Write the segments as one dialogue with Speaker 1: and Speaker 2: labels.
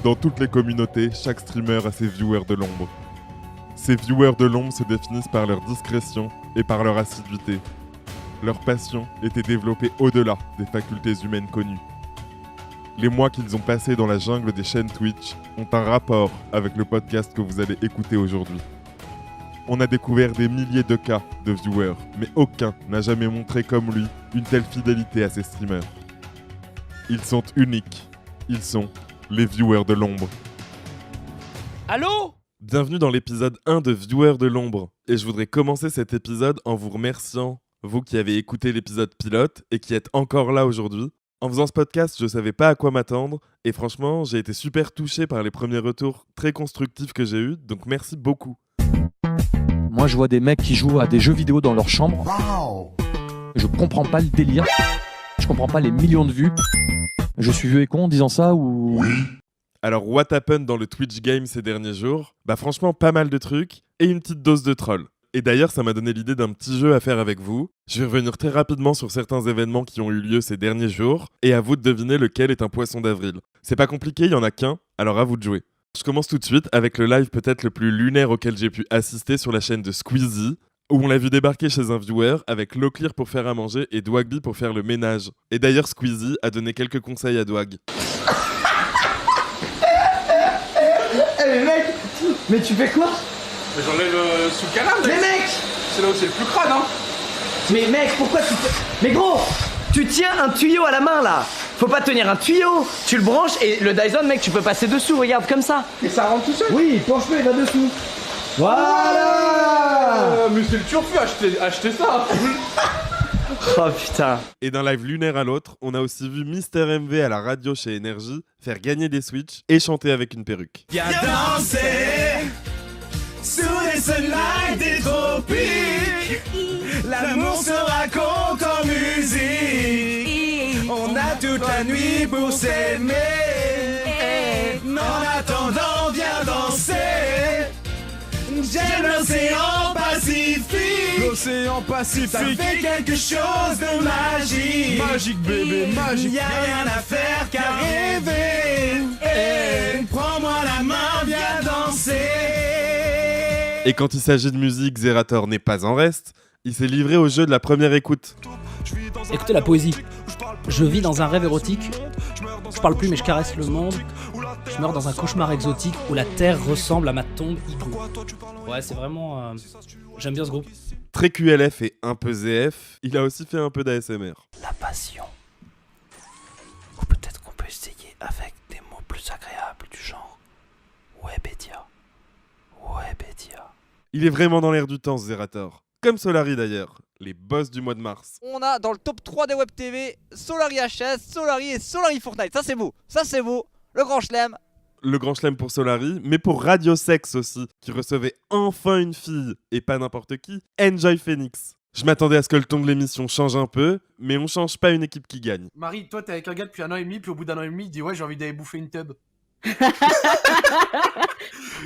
Speaker 1: Dans toutes les communautés, chaque streamer a ses viewers de l'ombre. Ces viewers de l'ombre se définissent par leur discrétion et par leur assiduité. Leur passion était développée au-delà des facultés humaines connues. Les mois qu'ils ont passés dans la jungle des chaînes Twitch ont un rapport avec le podcast que vous allez écouter aujourd'hui. On a découvert des milliers de cas de viewers, mais aucun n'a jamais montré comme lui une telle fidélité à ses streamers. Ils sont uniques. Ils sont les viewers de l'ombre.
Speaker 2: Allô ?
Speaker 1: Bienvenue dans l'épisode 1 de Viewers de l'ombre. Et je voudrais commencer cet épisode en vous remerciant, vous qui avez écouté l'épisode pilote et qui êtes encore là aujourd'hui. En faisant ce podcast, je savais pas à quoi m'attendre et franchement, j'ai été super touché par les premiers retours très constructifs que j'ai eus, donc merci beaucoup.
Speaker 3: Moi, je vois des mecs qui jouent à des jeux vidéo dans leur chambre. Je comprends pas le délire. Je comprends pas les millions de vues. Je suis vieux et con en disant ça ou...
Speaker 1: Alors, what happened dans le Twitch game ces derniers jours ? Bah franchement, pas mal de trucs et une petite dose de troll. Et d'ailleurs, ça m'a donné l'idée d'un petit jeu à faire avec vous. Je vais revenir très rapidement sur certains événements qui ont eu lieu ces derniers jours et à vous de deviner lequel est un poisson d'avril. C'est pas compliqué, il y en a qu'un, alors à vous de jouer. Je commence tout de suite avec le live peut-être le plus lunaire auquel j'ai pu assister sur la chaîne de Squeezie, où on l'a vu débarquer chez un viewer avec Locklear pour faire à manger et Dwagby pour faire le ménage. Et d'ailleurs, Squeezie a donné quelques conseils à Dwag.
Speaker 4: Mais mec, mais tu fais quoi?
Speaker 2: Mais j'enlève sous le canard,
Speaker 4: Mais mec!
Speaker 2: C'est là où c'est le plus crade, hein.
Speaker 4: Mais mec, pourquoi tu fais... Mais gros, tu tiens un tuyau à la main là. Faut pas tenir un tuyau. Tu le branches et le Dyson, mec, tu peux passer dessous, regarde, comme ça.
Speaker 2: Et ça rentre tout seul.
Speaker 4: Oui, penche-le, il va dessous. Voilà.
Speaker 2: Mais c'est le turfu, acheter ça.
Speaker 4: Oh putain.
Speaker 1: Et d'un live lunaire à l'autre, on a aussi vu Mister MV à la radio chez Énergie faire gagner des Switch et chanter avec une perruque.
Speaker 5: Viens danser sous les sunlights des tropiques. L'amour se raconte en musique. On a toute la nuit pour s'aimer. En attendant, viens danser. J'aime l'océan Pacifique.
Speaker 2: L'océan Pacifique.
Speaker 5: Ça fait quelque chose de magique.
Speaker 2: Magique, bébé, magique.
Speaker 5: Y'a rien à faire qu'à rêver. Prends-moi la main, viens danser.
Speaker 1: Et quand il s'agit de musique, Zerator n'est pas en reste. Il s'est livré au jeu de la première écoute.
Speaker 6: Écoutez la poésie. Je vis dans un rêve érotique. Je parle plus mais je caresse le monde. Je meurs dans un cauchemar exotique où la terre ressemble à ma tombe hibou. Ouais, c'est vraiment... J'aime bien ce groupe.
Speaker 1: Très QLF et un peu ZF, il a aussi fait un peu d'ASMR.
Speaker 6: La passion. Ou peut-être qu'on peut essayer avec des mots plus agréables du genre Webedia. Webedia.
Speaker 1: Il est vraiment dans l'air du temps, ce Zerator. Comme Solary d'ailleurs, les boss du mois de mars.
Speaker 7: On a dans le top 3 des web TV Solary HS, Solary et Solary Fortnite. Ça c'est beau, le grand chelem.
Speaker 1: Le grand chelem pour Solary, mais pour Radio Sex aussi, qui recevait enfin une fille, et pas n'importe qui, Enjoy Phoenix. Je m'attendais à ce que le ton de l'émission change un peu, mais on change pas une équipe qui gagne.
Speaker 8: Marie, toi t'es avec un gars depuis 1 an et demi, puis au bout d'1 an et demi, il dit ouais j'ai envie d'aller bouffer une tub.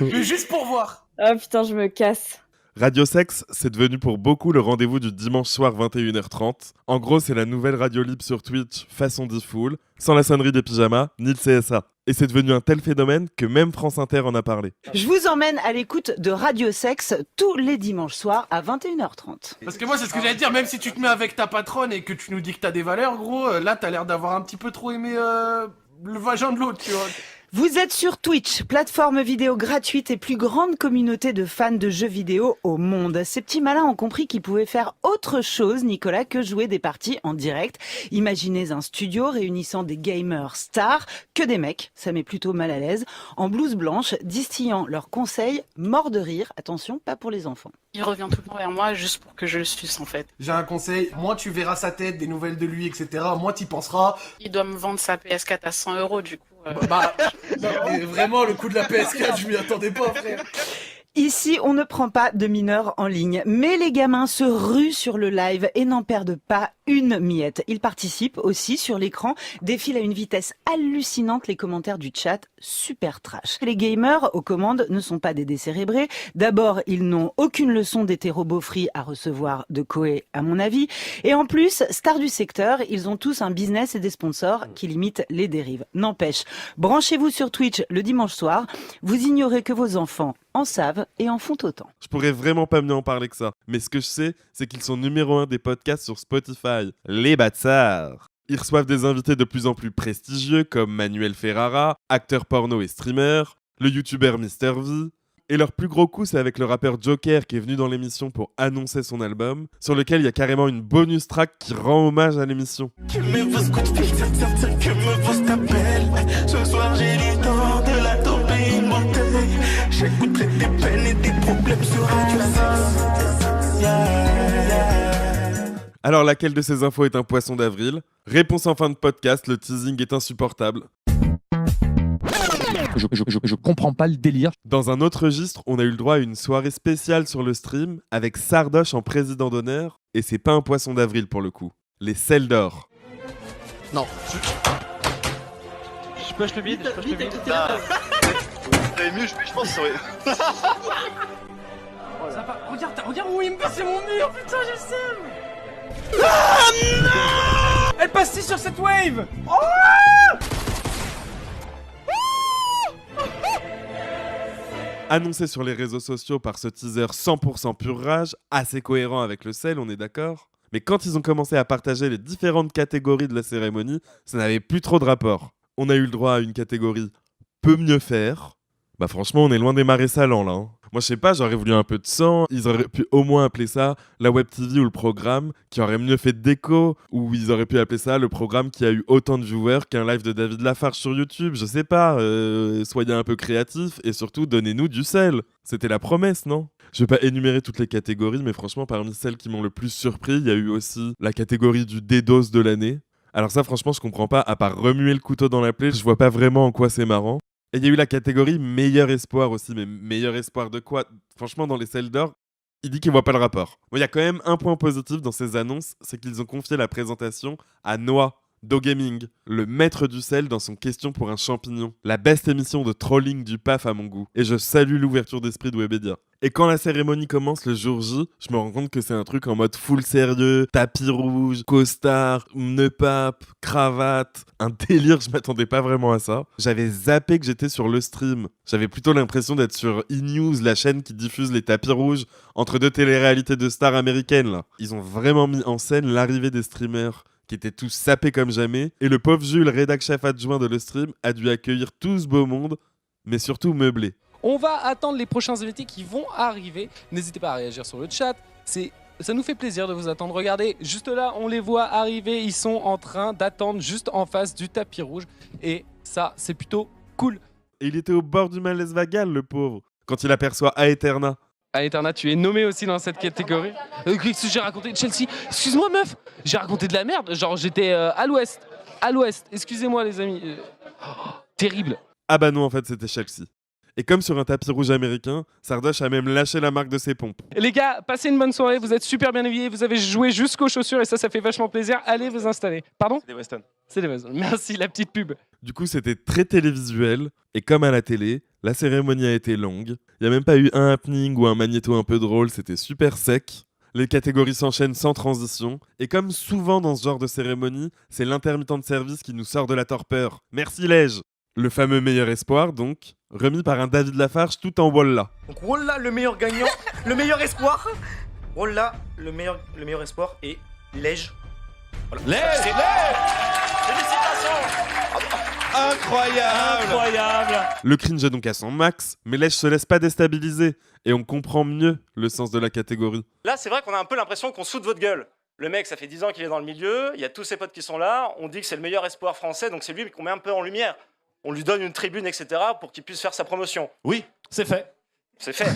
Speaker 8: Mais juste pour voir.
Speaker 9: Oh putain, je me casse.
Speaker 1: Radio Sex, c'est devenu pour beaucoup le rendez-vous du dimanche soir 21h30. En gros, c'est la nouvelle radio libre sur Twitch façon D-Fool, sans la sonnerie des pyjamas, ni le CSA. Et c'est devenu un tel phénomène que même France Inter en a parlé.
Speaker 10: Je vous emmène à l'écoute de Radio Sex tous les dimanches soirs à 21h30.
Speaker 8: Parce que moi c'est ce que j'allais te dire, même si tu te mets avec ta patronne et que tu nous dis que t'as des valeurs, gros, là t'as l'air d'avoir un petit peu trop aimé le vagin de l'autre, tu vois.
Speaker 10: Vous êtes sur Twitch, plateforme vidéo gratuite et plus grande communauté de fans de jeux vidéo au monde. Ces petits malins ont compris qu'ils pouvaient faire autre chose, Nicolas, que jouer des parties en direct. Imaginez un studio réunissant des gamers stars, que des mecs, ça met plutôt mal à l'aise, en blouse blanche, distillant leurs conseils, morts de rire, attention, pas pour les enfants.
Speaker 11: Il revient tout le temps vers moi juste pour que je le suce en fait.
Speaker 8: J'ai un conseil, moins tu verras sa tête, des nouvelles de lui, etc., moins t'y penseras.
Speaker 11: Il doit me vendre sa PS4 à 100 € du coup.
Speaker 8: Bah, vraiment, le coup de la PS4, je m'y attendais pas, frère.
Speaker 10: Ici, on ne prend pas de mineurs en ligne, mais les gamins se ruent sur le live et n'en perdent pas une miette. Ils participent aussi sur l'écran, défilent à une vitesse hallucinante les commentaires du chat, super trash. Les gamers aux commandes ne sont pas des décérébrés. D'abord, ils n'ont aucune leçon d'hétéro-beaufry à recevoir de Koé, à mon avis. Et en plus, stars du secteur, ils ont tous un business et des sponsors qui limitent les dérives. N'empêche, branchez-vous sur Twitch le dimanche soir, vous ignorez que vos enfants en savent et en font autant.
Speaker 1: Je pourrais vraiment pas mieux en parler que ça. Mais ce que je sais, c'est qu'ils sont numéro 1 des podcasts sur Spotify. Les bâtards. Ils reçoivent des invités de plus en plus prestigieux comme Manuel Ferrara, acteur porno et streamer, le youtubeur MrV. Et leur plus gros coup, c'est avec le rappeur Joker qui est venu dans l'émission pour annoncer son album, sur lequel il y a carrément une bonus track qui rend hommage à l'émission.
Speaker 5: Que me vaut ce coup de fil, que me vaut cet appel. Ce soir j'ai du temps de la tomber une bouteille. J'écouterai tes peines et tes problèmes sur Radio Sex.
Speaker 1: Alors laquelle de ces infos est un poisson d'avril? Réponse en fin de podcast, le teasing est insupportable.
Speaker 3: Je comprends pas le délire.
Speaker 1: Dans un autre registre, on a eu le droit à une soirée spéciale sur le stream avec Sardoche en président d'honneur, et c'est pas un poisson d'avril pour le coup. Les selles d'or.
Speaker 7: Non.
Speaker 9: Je push le bide,
Speaker 12: mieux, je pense que ça aurait...
Speaker 9: Regarde où il me passe mon mur, putain, j'ai le seum. Ah non! Elle passe sur cette wave. Oh!
Speaker 1: Annoncé sur les réseaux sociaux par ce teaser 100% pur rage, assez cohérent avec le sel, on est d'accord? Mais quand ils ont commencé à partager les différentes catégories de la cérémonie, ça n'avait plus trop de rapport. On a eu le droit à une catégorie peut mieux faire. Bah franchement, on est loin des marais salants là. Moi je sais pas, j'aurais voulu un peu de sang, ils auraient pu au moins appeler ça la web TV ou le programme qui aurait mieux fait de déco, ou ils auraient pu appeler ça le programme qui a eu autant de viewers qu'un live de David Lafarge sur YouTube, je sais pas, soyez un peu créatifs et surtout donnez-nous du sel. C'était la promesse, non? Je vais pas énumérer toutes les catégories, mais franchement parmi celles qui m'ont le plus surpris, il y a eu aussi la catégorie du DDoS de l'année. Alors ça franchement je comprends pas, à part remuer le couteau dans la plaie, je vois pas vraiment en quoi c'est marrant. Et il y a eu la catégorie meilleur espoir aussi, mais meilleur espoir de quoi? Franchement, dans les selles d'or, il dit qu'il voit pas le rapport. Bon, il y a quand même un point positif dans ces annonces, c'est qu'ils ont confié la présentation à Noah d'Ogaming, le maître du sel dans son Question pour un champignon. La best émission de trolling du PAF à mon goût. Et je salue l'ouverture d'esprit de Webedia. Et quand la cérémonie commence le jour J, je me rends compte que c'est un truc en mode full sérieux, tapis rouge, costard, nœud pape, cravate, un délire, je m'attendais pas vraiment à ça. J'avais zappé que j'étais sur le stream. J'avais plutôt l'impression d'être sur E-News, la chaîne qui diffuse les tapis rouges entre deux téléréalités de stars américaines là. Ils ont vraiment mis en scène l'arrivée des streamers qui étaient tous sapés comme jamais, et le pauvre Jules, rédac chef adjoint de le stream, a dû accueillir tout ce beau monde, mais surtout meublé.
Speaker 13: On va attendre les prochains invités qui vont arriver. N'hésitez pas à réagir sur le chat. Ça nous fait plaisir de vous attendre. Regardez, juste là, on les voit arriver. Ils sont en train d'attendre juste en face du tapis rouge. Et ça, c'est plutôt cool.
Speaker 1: Et il était au bord du malaise vagal, le pauvre, quand il aperçoit Aeterna.
Speaker 13: Aeterna, tu es nommé aussi dans cette catégorie. Qu'est-ce que j'ai raconté? Chelsea, excuse-moi meuf, j'ai raconté de la merde. Genre j'étais à l'ouest. Excusez-moi les amis. Terrible.
Speaker 1: Ah bah non, en fait, c'était Chelsea. Et comme sur un tapis rouge américain, Sardoche a même lâché la marque de ses pompes.
Speaker 13: Les gars, passez une bonne soirée, vous êtes super bien habillés, vous avez joué jusqu'aux chaussures et ça fait vachement plaisir. Allez vous installer. Pardon? C'est des Weston. Merci, la petite pub.
Speaker 1: Du coup, c'était très télévisuel, et comme à la télé, la cérémonie a été longue. Il n'y a même pas eu un happening ou un magnéto un peu drôle, c'était super sec. Les catégories s'enchaînent sans transition, et comme souvent dans ce genre de cérémonie, c'est l'intermittent de service qui nous sort de la torpeur. Merci Lège. Le fameux meilleur espoir, donc, remis par un David Lafarge tout en Walla.
Speaker 14: Donc Walla, le meilleur gagnant, le meilleur espoir. Walla, le meilleur espoir et Lège. Voilà.
Speaker 5: Lège. Félicitations.
Speaker 12: Incroyable.
Speaker 1: Le cringe est donc à son max, mais Lège se laisse pas déstabiliser, et on comprend mieux le sens de la catégorie.
Speaker 14: Là, c'est vrai qu'on a un peu l'impression qu'on se fout de votre gueule. Le mec, ça fait 10 ans qu'il est dans le milieu, il y a tous ses potes qui sont là, on dit que c'est le meilleur espoir français, donc c'est lui qu'on met un peu en lumière. On lui donne une tribune, etc., pour qu'il puisse faire sa promotion.
Speaker 12: Oui, c'est fait.
Speaker 14: C'est fait.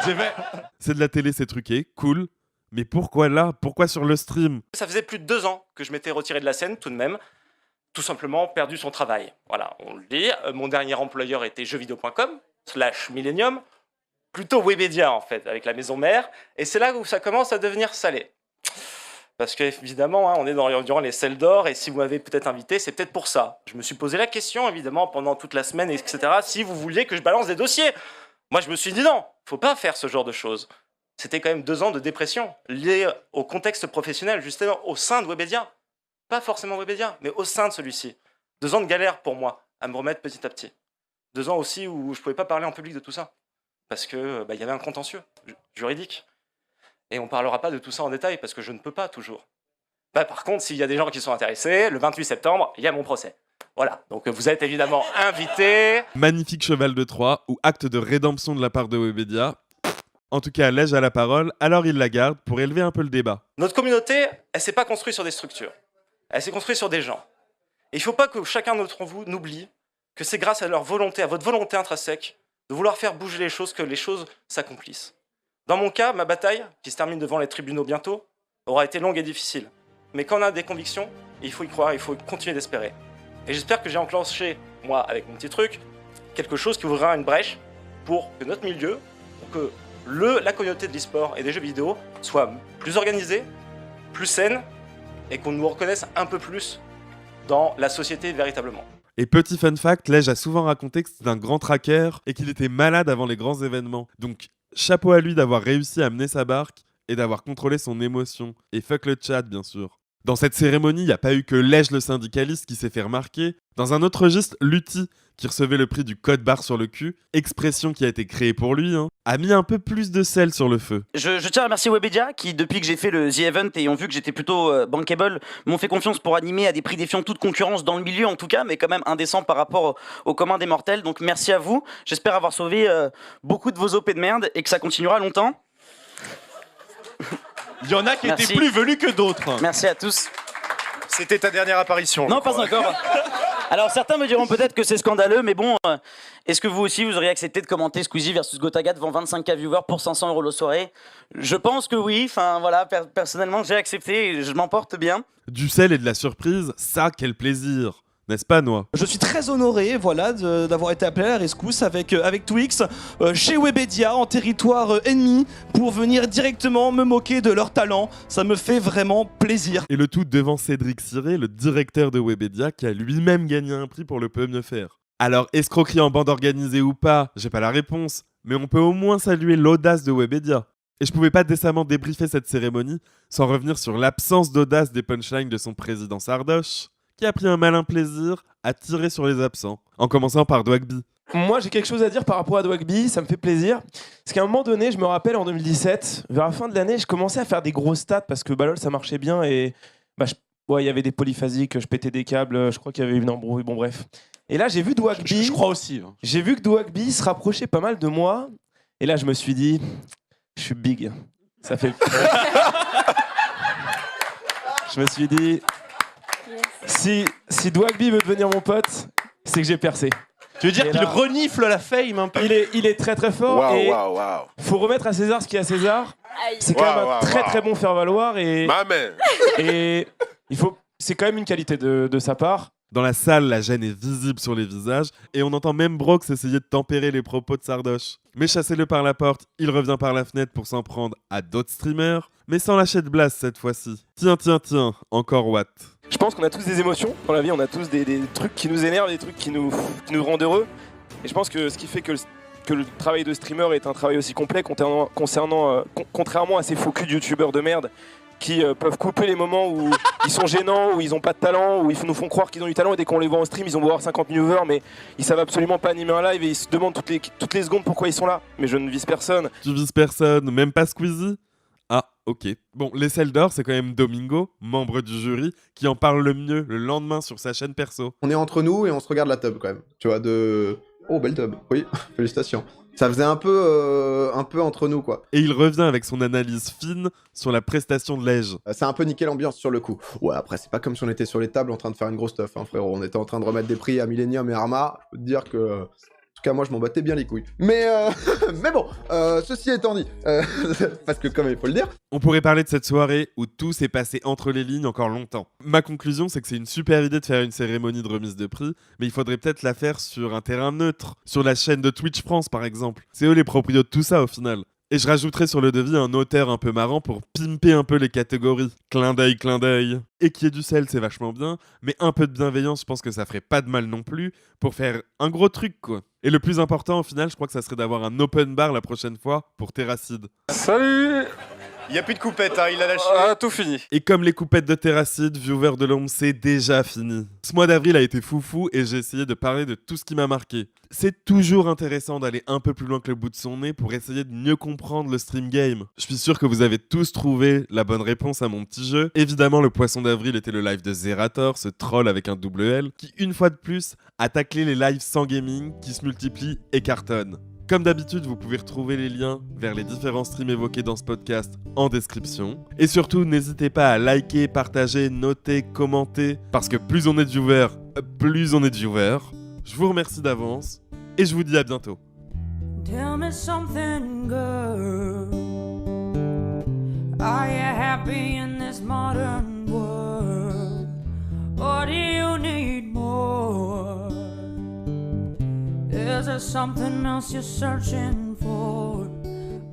Speaker 12: C'est fait.
Speaker 1: C'est de la télé, c'est truqué, cool, mais pourquoi là? Pourquoi sur le stream?
Speaker 14: Ça faisait plus de 2 ans que je m'étais retiré de la scène, tout de même. Tout simplement perdu son travail. Voilà, on le dit. Mon dernier employeur était jeuxvideo.com/Millennium. plutôt Webedia en fait, avec la maison mère, et c'est là où ça commence à devenir salé. Parce qu'évidemment, on est durant les selles d'or, et si vous m'avez peut-être invité, c'est peut-être pour ça. Je me suis posé la question, évidemment, pendant toute la semaine, etc., si vous vouliez que je balance des dossiers. Moi, je me suis dit non, faut pas faire ce genre de choses. C'était quand même 2 ans de dépression, liés au contexte professionnel, justement, au sein de Webedia. Pas forcément Webedia, mais au sein de celui-ci. 2 ans de galère pour moi, à me remettre petit à petit. 2 ans aussi où je pouvais pas parler en public de tout ça. Parce que y avait un contentieux juridique. Et on parlera pas de tout ça en détail, parce que je ne peux pas toujours. Par contre, s'il y a des gens qui sont intéressés, le 28 septembre, il y a mon procès. Voilà, donc vous êtes évidemment invités.
Speaker 1: Magnifique cheval de Troie ou acte de rédemption de la part de Webedia. En tout cas, Lège a la parole, alors il la garde pour élever un peu le débat.
Speaker 14: Notre communauté, elle s'est pas construite sur des structures. Elle s'est construite sur des gens. Et il faut pas que chacun d'entre vous n'oublie que c'est grâce à leur volonté, à votre volonté intrinsèque, de vouloir faire bouger les choses, que les choses s'accomplissent. Dans mon cas, ma bataille, qui se termine devant les tribunaux bientôt, aura été longue et difficile. Mais quand on a des convictions, il faut y croire, il faut continuer d'espérer. Et j'espère que j'ai enclenché, moi, avec mon petit truc, quelque chose qui ouvrira une brèche pour que notre milieu, pour que la communauté de l'e-sport et des jeux vidéo soit plus organisée, plus saine, et qu'on nous reconnaisse un peu plus dans la société véritablement.
Speaker 1: Et petit fun fact, Lège a souvent raconté que c'était un grand tracker et qu'il était malade avant les grands événements. Donc chapeau à lui d'avoir réussi à mener sa barque et d'avoir contrôlé son émotion. Et fuck le chat, bien sûr. Dans cette cérémonie, il n'y a pas eu que Lège le syndicaliste qui s'est fait remarquer. Dans un autre registre, Lutti, qui recevait le prix du code barre sur le cul, expression qui a été créée pour lui, a mis un peu plus de sel sur le feu.
Speaker 15: Je tiens à remercier Webedia qui, depuis que j'ai fait le The Event et ont vu que j'étais plutôt bankable, m'ont fait confiance pour animer à des prix défiant toute concurrence dans le milieu en tout cas, mais quand même indécent par rapport au commun des mortels. Donc merci à vous. J'espère avoir sauvé beaucoup de vos OP de merde et que ça continuera longtemps.
Speaker 12: Il y en a qui étaient plus velus que d'autres.
Speaker 15: Merci à tous.
Speaker 12: C'était ta dernière apparition.
Speaker 15: Non, pas encore. Alors certains me diront peut-être que c'est scandaleux, mais bon, est-ce que vous aussi vous auriez accepté de commenter Squeezie versus Gotaga devant 25K viewers pour 500 € la soirée? Je pense que oui, enfin voilà, personnellement j'ai accepté et je m'en porte bien.
Speaker 1: Du sel et de la surprise, ça quel plaisir, n'est-ce pas Noah?
Speaker 5: Je suis très honoré, voilà, d'avoir été appelé à la rescousse avec Twix chez Webedia en territoire ennemi pour venir directement me moquer de leur talent. Ça me fait vraiment plaisir.
Speaker 1: Et le tout devant Cédric Ciré, le directeur de Webedia, qui a lui-même gagné un prix pour le Peut Mieux Faire. Alors, escroquerie en bande organisée ou pas, j'ai pas la réponse, mais on peut au moins saluer l'audace de Webedia. Et je pouvais pas décemment débriefer cette cérémonie sans revenir sur l'absence d'audace des punchlines de son président Sardoche, qui a pris un malin plaisir à tirer sur les absents, en commençant par Dwagby.
Speaker 9: Moi, j'ai quelque chose à dire par rapport à Dwagby, ça me fait plaisir. Parce qu'à un moment donné, je me rappelle en 2017, vers la fin de l'année, je commençais à faire des gros stats parce que LOL ça marchait bien et il y avait des polyphasiques, je pétais des câbles, je crois qu'il y avait une embrouille, bon bref. Et là, j'ai vu Dwagby.
Speaker 12: Je crois aussi.
Speaker 9: J'ai vu que Dwagby se rapprochait pas mal de moi. Et là, je me suis dit, je suis big. Ça fait. Je me suis dit. Si Dwagby veut devenir mon pote, c'est que j'ai percé.
Speaker 12: Tu veux dire qu'il renifle la fame un peu?
Speaker 9: Il est très très fort.
Speaker 12: Waouh.
Speaker 9: Faut remettre à César ce qu'il y a à César. C'est quand même un très bon faire-valoir et c'est quand même une qualité de sa part.
Speaker 1: Dans la salle, la gêne est visible sur les visages et on entend même Brox essayer de tempérer les propos de Sardoche. Mais chassez-le par la porte, il revient par la fenêtre pour s'en prendre à d'autres streamers, mais sans lâcher de blast cette fois-ci. Tiens, encore Watt.
Speaker 9: Je pense qu'on a tous des émotions dans la vie, on a tous des trucs qui nous énervent, des trucs qui nous rendent heureux. Et je pense que ce qui fait que le travail de streamer est un travail aussi complet contrairement à ces faux culs de youtubeurs de merde qui peuvent couper les moments où ils sont gênants, où ils ont pas de talent, où ils nous font croire qu'ils ont du talent et dès qu'on les voit en stream, ils ont beau avoir 50 000 viewers mais ils savent absolument pas animer un live et ils se demandent toutes les secondes pourquoi ils sont là. Mais je ne vise personne.
Speaker 1: Tu vises personne, même pas Squeezie? Ah, ok. Bon, les selles d'or, c'est quand même Domingo, membre du jury, qui en parle le mieux le lendemain sur sa chaîne perso.
Speaker 16: On est entre nous et on se regarde la tub quand même. Tu vois, Oh, belle tub. Oui, félicitations. Ça faisait un peu entre nous, quoi.
Speaker 1: Et il revient avec son analyse fine sur la prestation de Lège.
Speaker 16: Ça a un peu niqué l'ambiance sur le coup. Ouais, après, c'est pas comme si on était sur les tables en train de faire une grosse stuff, hein, frérot. On était en train de remettre des prix à Millennium et Arma. Je peux te dire que... En tout cas, moi, je m'en battais bien les couilles. Mais bon, ceci étant dit, parce que comme il faut le dire...
Speaker 1: On pourrait parler de cette soirée où tout s'est passé entre les lignes encore longtemps. Ma conclusion, c'est que c'est une super idée de faire une cérémonie de remise de prix, mais il faudrait peut-être la faire sur un terrain neutre, sur la chaîne de Twitch France par exemple. C'est eux les proprios de tout ça au final. Et je rajouterai sur le devis un auteur un peu marrant pour pimper un peu les catégories. Clin d'œil, clin d'œil. Et qu'il y ait du sel, c'est vachement bien, mais un peu de bienveillance, je pense que ça ferait pas de mal non plus, pour faire un gros truc, quoi. Et le plus important, au final, je crois que ça serait d'avoir un open bar la prochaine fois pour Terracide.
Speaker 12: Salut! Il n'y a plus de coupettes, hein, il a lâché. Ah, tout fini.
Speaker 1: Et comme les coupettes de Terracide, Viewer de l'ombre, c'est déjà fini. Ce mois d'avril a été foufou et j'ai essayé de parler de tout ce qui m'a marqué. C'est toujours intéressant d'aller un peu plus loin que le bout de son nez pour essayer de mieux comprendre le stream game. Je suis sûr que vous avez tous trouvé la bonne réponse à mon petit jeu. Évidemment, le poisson d'avril était le live de Zerator, ce troll avec un double L, qui une fois de plus a taclé les lives sans gaming qui se multiplient et cartonnent. Comme d'habitude, vous pouvez retrouver les liens vers les différents streams évoqués dans ce podcast en description. Et surtout, n'hésitez pas à liker, partager, noter, commenter, parce que plus on est de viewers, plus on est de viewers. Je vous remercie d'avance, et je vous dis à bientôt.
Speaker 17: Tell me something, girl. Are you happy in this modern world? Or do you need more? Is there something else you're searching for?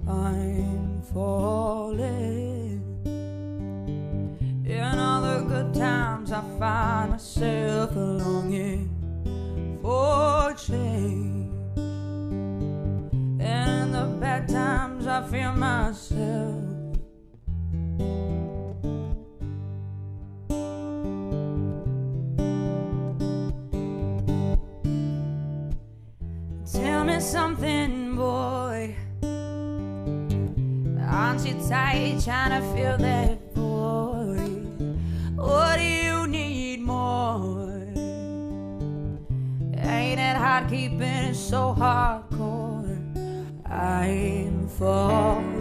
Speaker 17: I'm falling. In all the good times I find myself longing for change. And in the bad times I feel myself Tell me something, boy. Aren't you tired trying to fill that void? What do you need more? Ain't it hard keeping it so hardcore? I'm falling.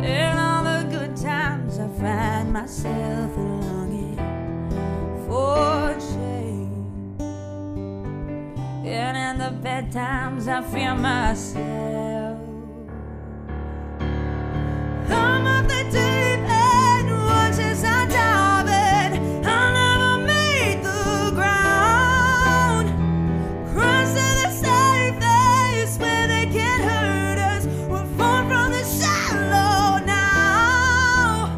Speaker 17: In all the good times I find myself longing for change. And in the bad times I feel myself. I'm up the deep end, watches I dive in. I never made the ground. Cross to the safe place where they can't hurt us. We're far from the shallow now.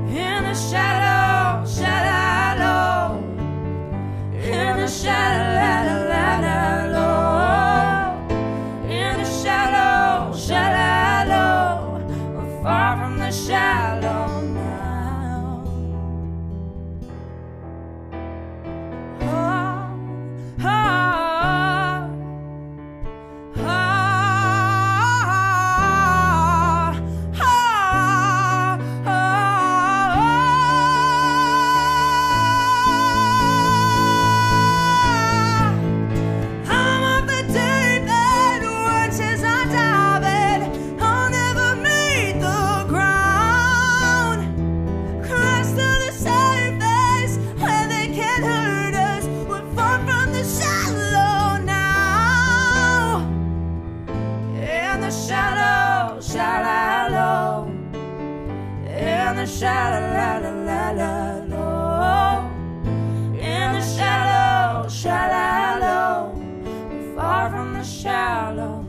Speaker 17: In the shadow, shadow, in the shadow. Far from the shallow now. Oh, oh, oh, oh, I'm up the deep end, once as I dive in. I'll never meet the ground. Cross to the safe place where they can't hurt us. We're far from the shallow now. In the shadow, shallow. In the shadow, la la la la. In the shadow, shallow. We're far from the shallow.